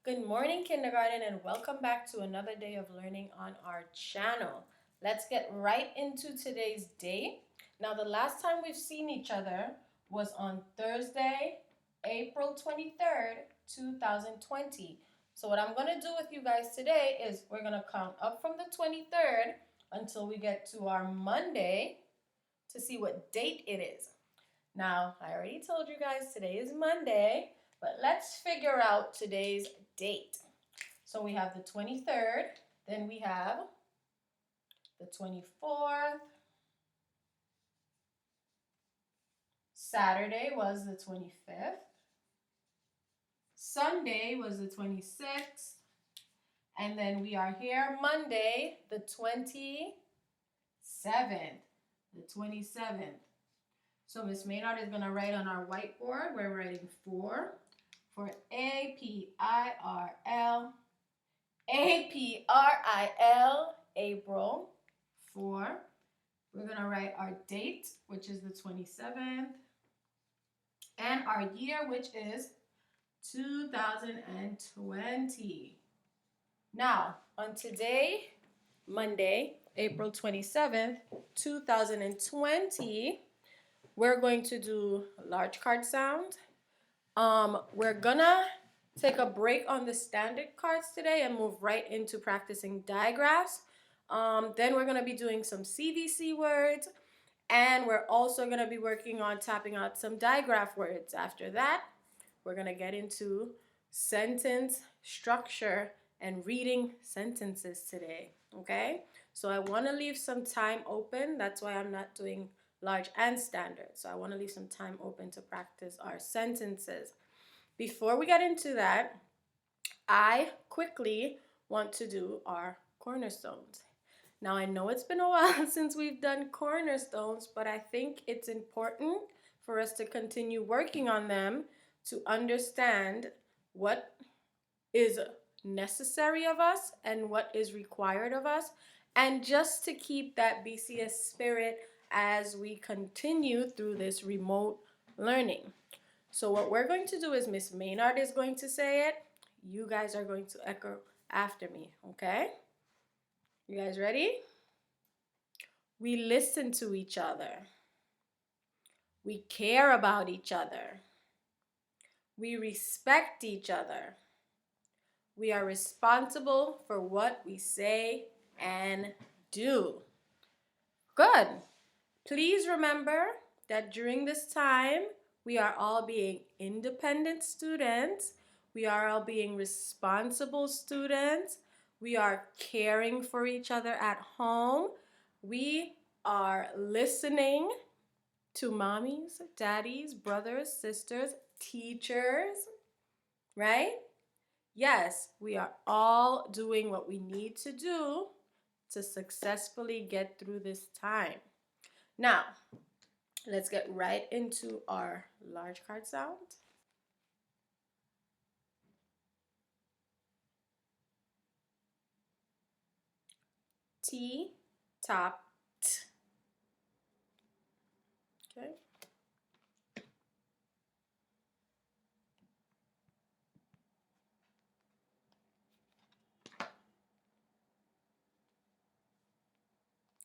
Good morning, kindergarten, and welcome back to another day of learning on our channel. Let's get right into today's day. Now, the last time we've seen each other was on Thursday, April 23rd, 2020. So what I'm going to do with you guys today is we're going to count up from the 23rd until we get to our Monday to see what date it is. Now, I already told you guys today is Monday, but let's figure out today's date. So we have the 23rd, then we have the 24th, Saturday was the 25th, Sunday was the 26th, and then we are here Monday, the 27th. The 27th. So Miss Maynard is going to write on our whiteboard. We're writing 4 for April. April, April, 4. We're going to write our date, which is the 27th, and our year, which is 2020. Now, on today, Monday, April 27th, 2020, we're going to do large card sound. We're gonna take a break on the standard cards today and move right into practicing digraphs. Then we're gonna be doing some CVC words, and we're also gonna be working on tapping out some digraph words. After that, we're gonna get into sentence structure and reading sentences today, okay? So I wanna leave some time open. That's why I'm not doing large and standard. So I wanna leave some time open to practice our sentences. Before we get into that, I quickly want to do our cornerstones. Now, I know it's been a while since we've done cornerstones, but I think it's important for us to continue working on them to understand what is necessary of us and what is required of us, and just to keep that BCS spirit as we continue through this remote learning. So what we're going to do is Miss Maynard is going to say it. You guys are going to echo after me, okay? You guys ready? We listen to each other. We care about each other. We respect each other. We are responsible for what we say and do. Good. Please remember that during this time, we are all being independent students. We are all being responsible students. We are caring for each other at home. We are listening to mommies, daddies, brothers, sisters, teachers, right? Yes, we are all doing what we need to do to successfully get through this time. Now, let's get right into our large card sound. T, top, T. Okay.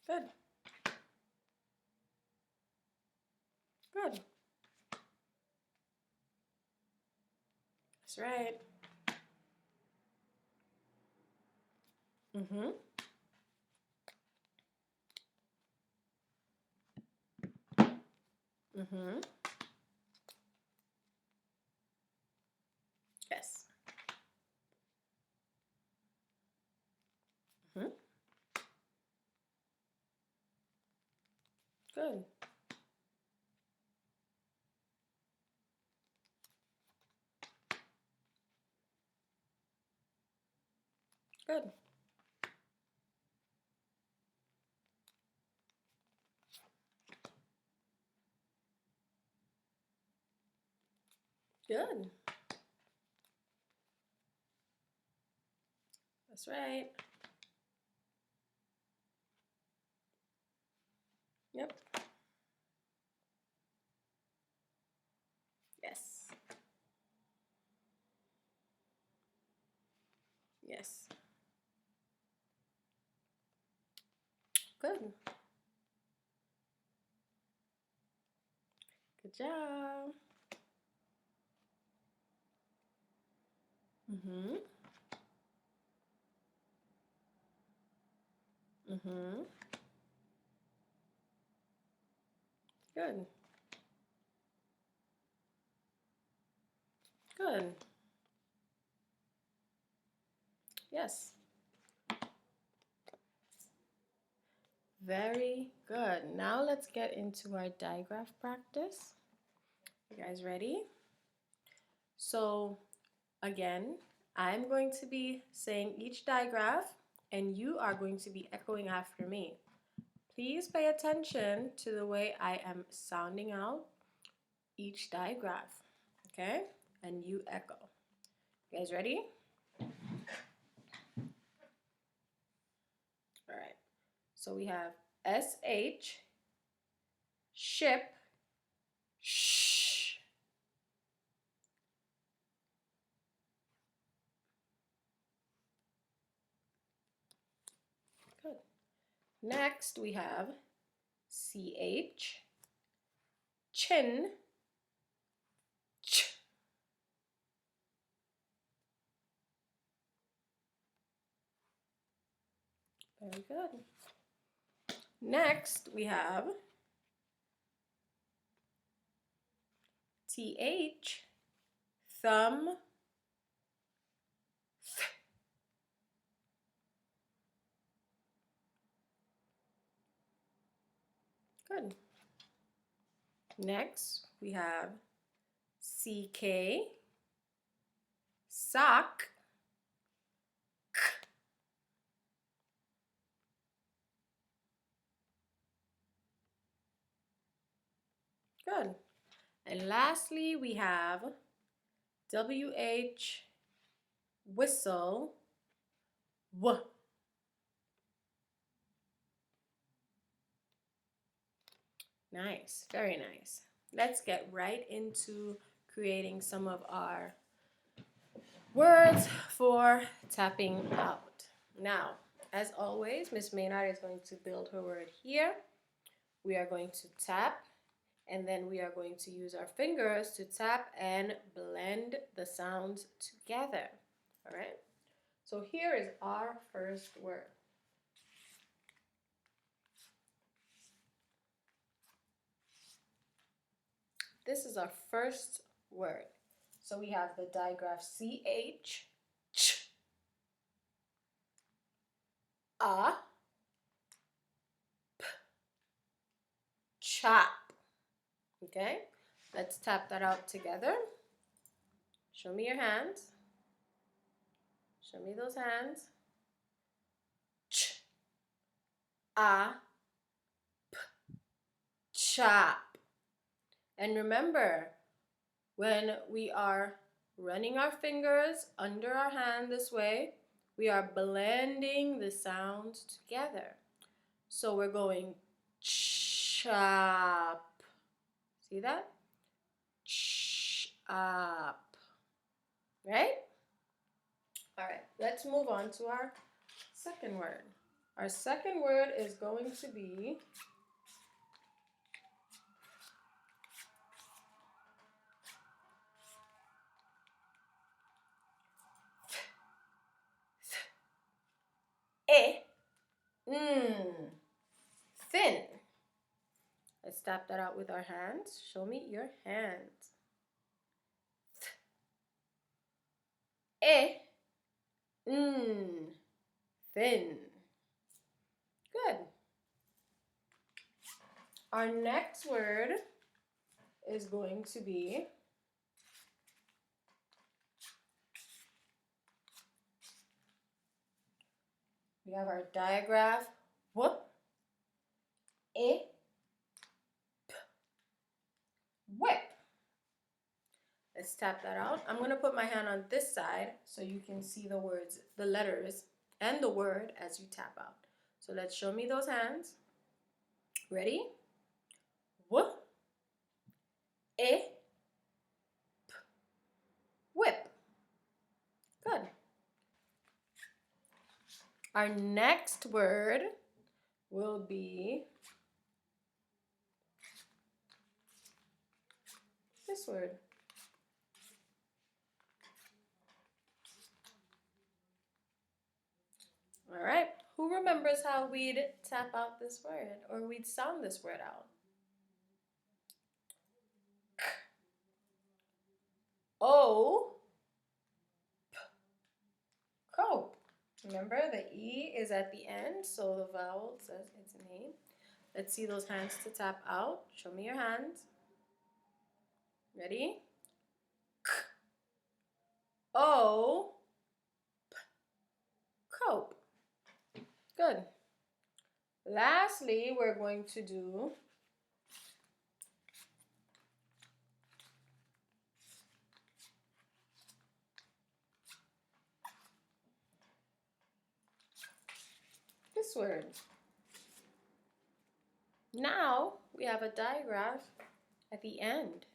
Good. Good. That's right. Mm-hmm. Mm-hmm. Yes. Mm-hmm. Good. Good. Good. That's right. Yep. Yes. Good. Good job. Mm-hmm. Mm-hmm. Good. Good. Yes. Very good. Now let's get into our digraph practice. You guys ready? So again, I'm going to be saying each digraph and you are going to be echoing after me. Please pay attention to the way I am sounding out each digraph, okay? And you echo. You guys ready? All right. So we have SH, ship, shh. Good. Next we have CH, chin, ch. Very good. Next we have TH, thumb, th. Good. Next we have CK, sock, k. Good. And lastly we have WH, whistle, w. Nice, very nice. Let's get right into creating some of our words for tapping out. Now, as always, Miss Maynard is going to build her word here. We are going to tap, and then we are going to use our fingers to tap and blend the sounds together. All right? So here is our first word. This is our first word. So we have the digraph CH, ch, a, p, chop. Okay? Let's tap that out together. Show me your hands. Show me those hands. Ch, a, p, chop. And remember, when we are running our fingers under our hand this way, we are blending the sounds together. So we're going chop. See that? Chop. Right? All right, let's move on to our second word. Our second word is going to be e, thin. Let's tap that out with our hands. Show me your hands. E, thin. Good. Our next word is going to be we have our digraph w, e, p, whip. Let's tap that out. I'm going to put my hand on this side so you can see the words, the letters, and the word as you tap out. So let's show me those hands. Ready? W, e, p, whip. Good. Our next word will be this word. All right. Who remembers how we'd tap out this word or we'd sound this word out? O, cope. Remember, the E is at the end, so the vowel says its name. Let's see those hands to tap out. Show me your hands. Ready? K, O, P, cope. Good. Lastly, we're going to do this word. Now we have a digraph at the end.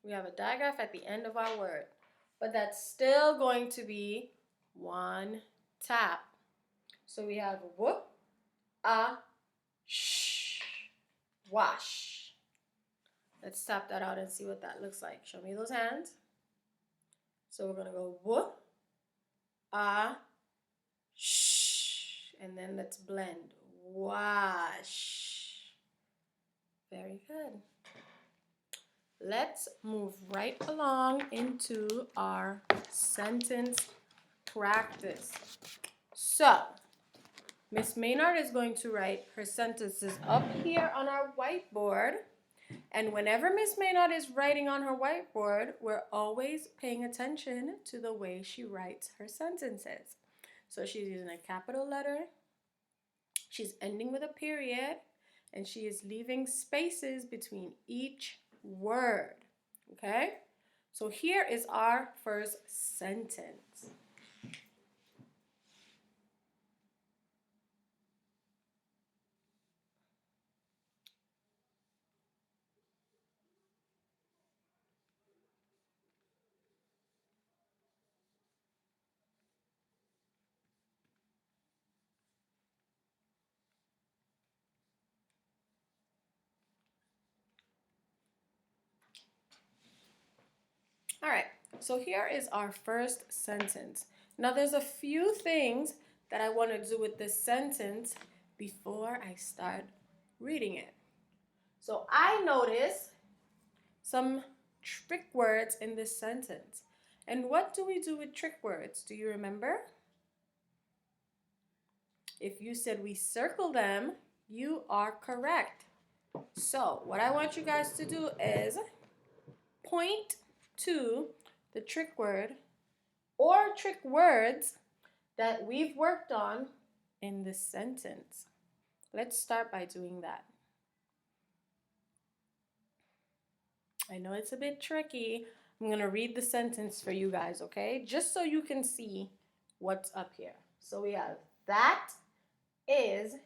We have a digraph at the end of our word, but that's still going to be one tap. So we have w, a, sh, wash. Let's tap that out and see what that looks like. Show me those hands. So we're gonna go w, a, sh, and then let's blend. Wash. Very good. Let's move right along into our sentence practice. So, Miss Maynard is going to write her sentences up here on our whiteboard. And whenever Miss Maynard is writing on her whiteboard, we're always paying attention to the way she writes her sentences. So she's using a capital letter, she's ending with a period, and she is leaving spaces between each word. Okay? So here is our first sentence. All right, so here is our first sentence. Now there's a few things that I want to do with this sentence before I start reading it. So I notice some trick words in this sentence. And what do we do with trick words? Do you remember? If you said we circle them, you are correct. So what I want you guys to do is point to the trick word or trick words that we've worked on in this sentence. Let's start by doing that. I know it's a bit tricky. I'm going to read the sentence for you guys, okay? Just so you can see what's up here. So we have, that is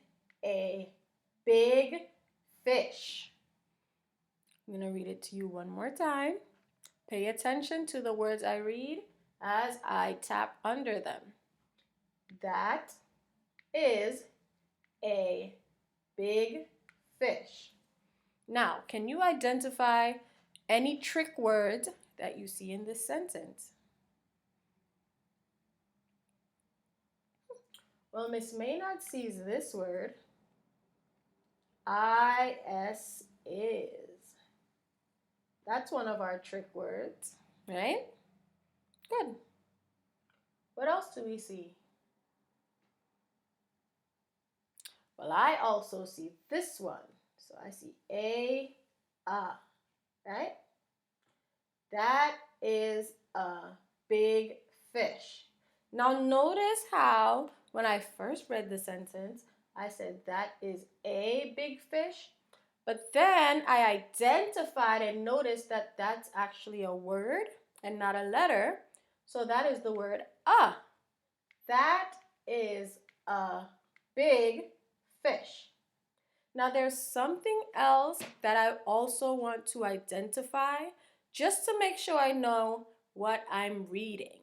a big fish. I'm going to read it to you one more time. Pay attention to the words I read as I tap under them. That is a big fish. Now, can you identify any trick words that you see in this sentence? Well, Miss Maynard sees this word, is. That's one of our trick words, right? Good. What else do we see? Well, I also see this one. So I see right? That is a big fish. Now notice how when I first read the sentence, I said that is a big fish. But then I identified and noticed that that's actually a word and not a letter. So that is the word a. That is a big fish. Now there's something else that I also want to identify just to make sure I know what I'm reading.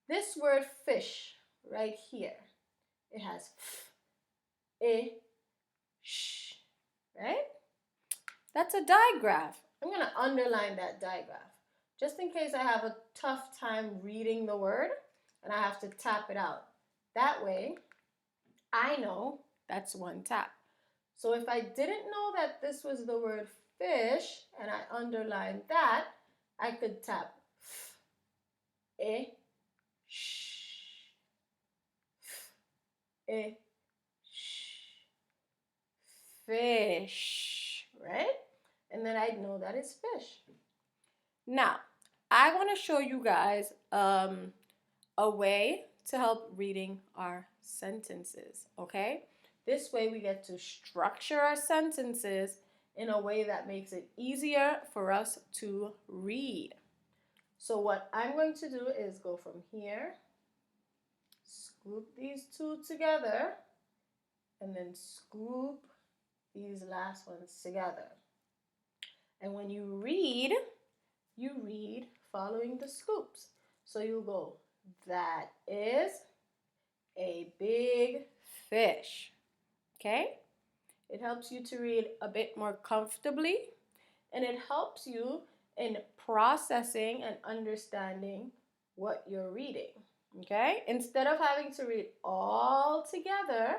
This word fish right here, it has f sh, right? That's a digraph. I'm going to underline that digraph just in case I have a tough time reading the word and I have to tap it out. That way, I know that's one tap. So if I didn't know that this was the word fish and I underlined that, I could tap f, sh, f, sh, fish, right? And then I'd know that is fish. Now, I want to show you guys a way to help reading our sentences, okay? This way we get to structure our sentences in a way that makes it easier for us to read. So what I'm going to do is go from here, scoop these two together, and then scoop these last ones together. And when you read following the scoops. So you go, that is a big fish. Okay? It helps you to read a bit more comfortably, and it helps you in processing and understanding what you're reading. Okay? Instead of having to read all together,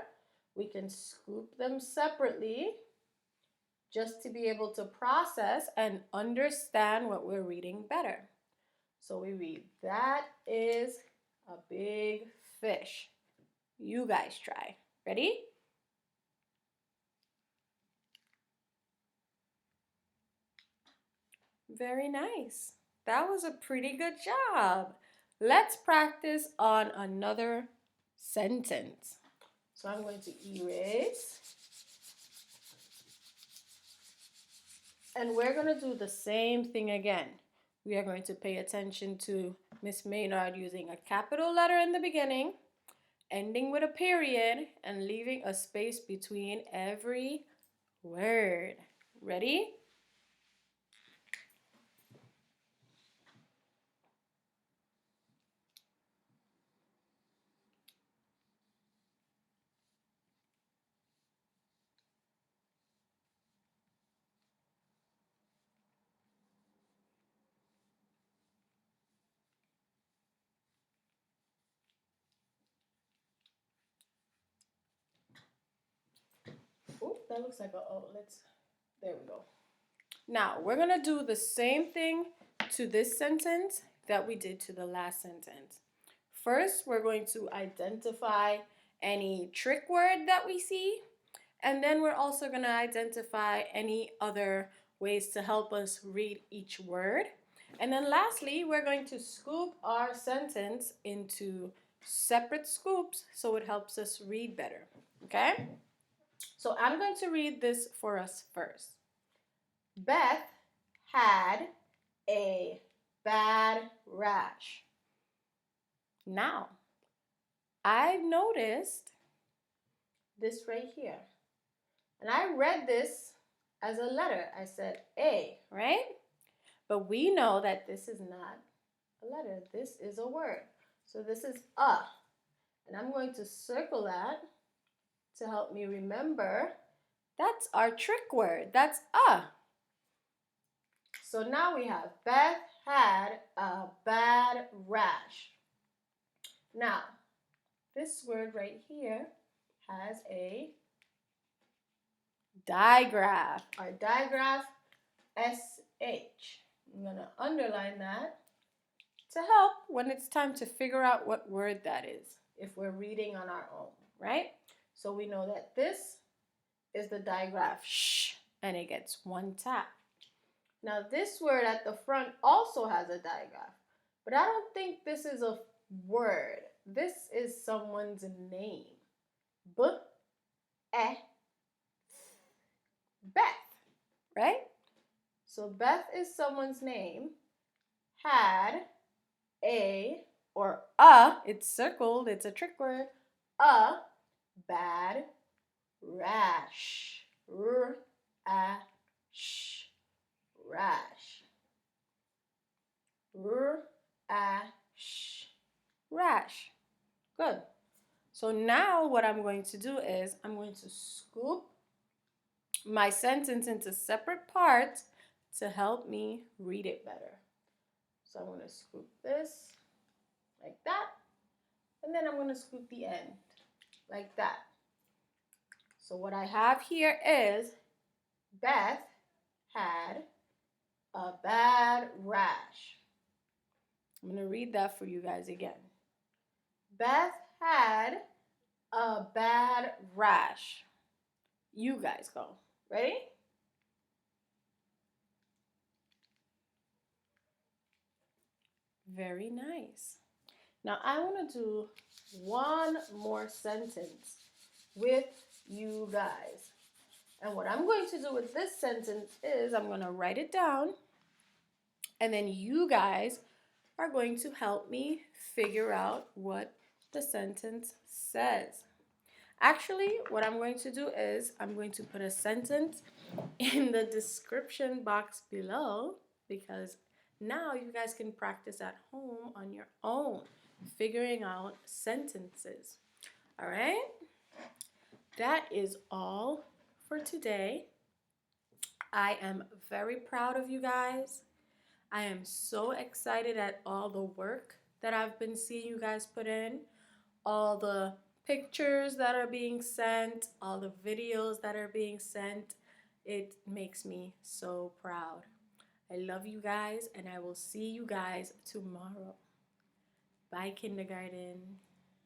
we can scoop them separately just to be able to process and understand what we're reading better. So we read, that is a big fish. You guys try. Ready? Very nice. That was a pretty good job. Let's practice on another sentence. So I'm going to erase. And we're going to do the same thing again. We are going to pay attention to Miss Maynard using a capital letter in the beginning, ending with a period, and leaving a space between every word. Ready? Oh, that looks like a, oh, there we go. Now, we're going to do the same thing to this sentence that we did to the last sentence. First, we're going to identify any trick word that we see, and then we're also going to identify any other ways to help us read each word. And then lastly, we're going to scoop our sentence into separate scoops so it helps us read better. Okay? So I'm going to read this for us first. Beth had a bad rash. Now, I've noticed this right here. And I read this as a letter. I said A, right? But we know that this is not a letter. This is a word. So this is a. And I'm going to circle that to help me remember that's our trick word. That's a. So now we have Beth had a bad rash. Now, this word right here has a digraph. Our digraph, SH. I'm going to underline that to help when it's time to figure out what word that is if we're reading on our own, right? So we know that this is the digraph, sh, and it gets one tap. Now this word at the front also has a digraph, but I don't think this is a word. This is someone's name. Beth, right? So Beth is someone's name, had a, or a, it's circled, it's a trick word, a bad rash. R-A-sh, rash. R-A-sh, rash. Good. So now what I'm going to do is I'm going to scoop my sentence into separate parts to help me read it better. So I'm going to scoop this like that, and then I'm going to scoop the end like that. So what I have here is Beth had a bad rash. I'm going to read that for you guys again. Beth had a bad rash. You guys go. Ready? Very nice. Now I want to do one more sentence with you guys. And what I'm going to do with this sentence is I'm going to write it down, and then you guys are going to help me figure out what the sentence says. Actually, what I'm going to do is I'm going to put a sentence in the description box below, because now you guys can practice at home on your own, figuring out sentences. All right? That is all for today. I am very proud of you guys. I am so excited at all the work that I've been seeing you guys put in, all the pictures that are being sent, all the videos that are being sent. It makes me so proud. I love you guys, and I will see you guys tomorrow. Bye, kindergarten.